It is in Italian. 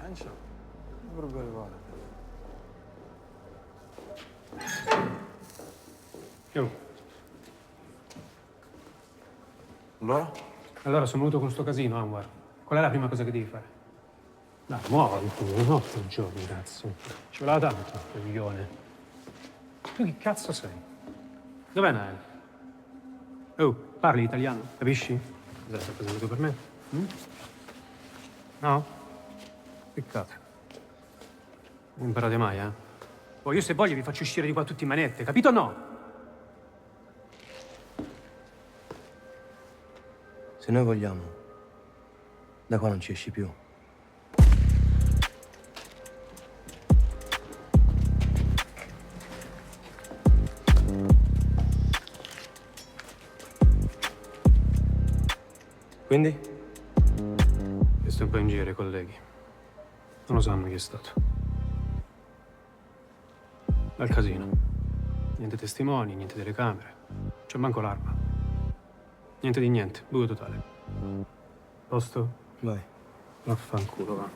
Francia dovrebbe arrivare. Io. Allora? Allora sono venuto con sto casino, Anwar. Qual è la prima cosa che devi fare? Dai, muoviti tu, non 8 giorni, cazzo. Ci voleva tanto, coglione. Tu chi cazzo sei? Dov'è Nael? Oh, parli italiano, capisci? Cos'è, sei venuto per me? No? Peccato. Non imparate mai, eh? Poi io se voglio vi faccio uscire di qua tutti in manette, capito o no? Se noi vogliamo, da qua non ci esci più. Quindi? Questo è un po' in giro, i colleghi. Non lo sanno chi è stato. Dal casino. Niente testimoni, niente telecamere. C'è manco l'arma. Niente di niente, buio totale. Posto? Vai. Vaffanculo, va.